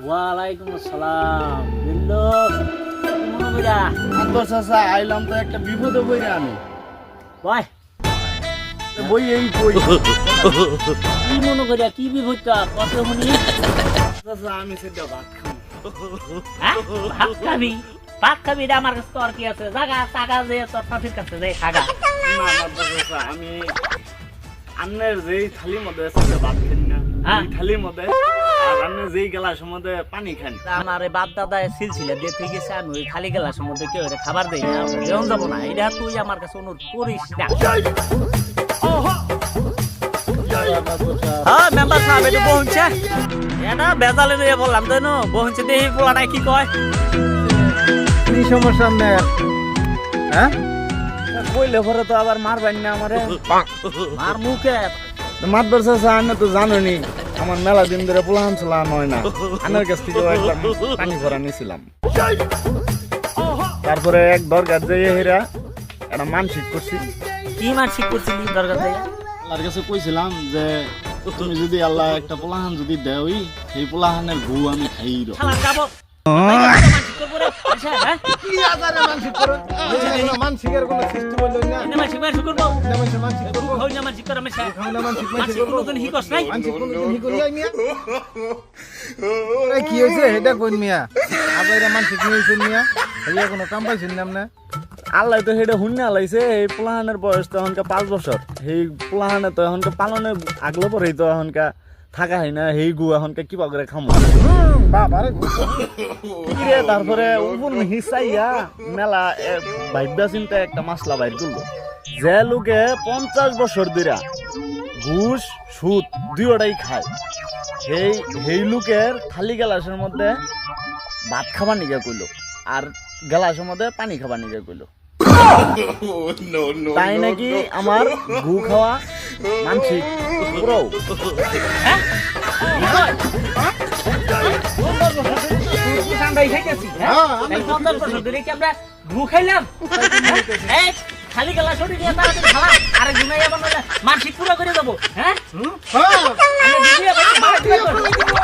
ওয়ালাইকুম আসসালাম। বিল্লো মনে কইরা আকবর চাচা আইলাম তো একটা বিপদে পড়ে আমি ভাই বই এই কই কি মনে কইরা কি বিপদটা কত শুনি? চাচা আমি সেটা ভাত খাই হ্যাঁ ভাত খাবি? ভাত খাবি রে? আমার কাছে তো আর কি আছে? জাগা টাকা যে তোর সাথীর কাছে যে খাগা। না আকবর চাচা আমি আন্নের যেই থালির মধ্যে আছে ভাত খাই না হ্যাঁ। এই থালির মধ্যে আর আন্নের যেই গ্লাসের মধ্যে পানি খান আমার এই বাপ দাদা সিলসিলা দিয়ে তুই গেছে আমি ওই খালি গেলার মধ্যে কেউ এটা খাবার দেই না, দেওয়া যাবো না। এটা তুই আমার কাছে অনুরোধ করিস না। হ্যাঁ মেম্বার সাহেব এটা বহনছে, এটা বেজালে নিয়ে বললাম তো বহনছে দেখি পোলাটাই কি কয়। কি সমস্যা আপনার? হ্যাঁ কইলে পরে তো আবার মারবেন না আমারে মার মুখে মাতবার চাচা আন্নে তো জানোনি আমার মেলা দিন ধরে পোলাহান চলান হয় না, আন্নের কাছ থেকে একবার পানি ভরা নিয়েছিলাম। তারপরে এক দরকার যাইয়ে হেরা একটা মানসিক করছি, কি মানসিক করছিলি দরকার থেকে? আল্লাহর কাছে কইছিলাম যে তুমি যদি আল্লাহ একটা পোলাহান যদি দেওই সেই পোলাহানের গু আমি খাই শালা যাবো মানসিক করবো রে আচ্ছা হ্যাঁ কি আজারে মানসিক করো? মানসিকের কোনো সিস্টেম হইল না। এটা মানসিক করবো মানসিক করবো, হই না মানসিক করে মেশা খাওনা মানসিক মানসিক করবো। কোনোদিন হি করছ নাই? মানসিক কোনদিন হি করি মিয়া? ওরে কি হইছে এটা কোন মিয়া? আজারে মানসিক হইছে মিয়া? এইয়া কোনো কাম পাইছেন না আপনি? আল্লাহ তো সেটা হুন্না লাইছে এই পোলাহানের বয়স তো এখনকার 5 বছর, সেই পোলাহানে তো এখনকার পালনে আগলো পরেই তো এখনকার থাকা হয় না, সেই গু এখনকার কিবা করে খামো বাবারে কিরে। তারপরে উপর হিসাইয়া মেলা ভাইবা চিন্তা একটা মাসলা বাইর করলো যে লোকে 50 বছর ধরে ঘুষ সুদ দুইটাই খায়, সেই লোকের থালি গ্লাসের মধ্যে ভাত খাবার নিগে কইলো আর গ্লাসের মধ্যে পানি খাবার নিগে কইলো। তাই নাকি আমার গু খাওয়া মানসিক পুরো হ্যাঁ কি কয়? আমরা খাইতেছি হ্যাঁ এই 50 বছর ধরে কি আমরা ভু খাইলাম? এই খালি গলা ছড়ি দিয়ে তাড়াতাড়ি খাওয়া আরে ঘুমাইয়া বানালে মানসিক পুরো করে দেবো হ্যাঁ হ্যাঁ আমরা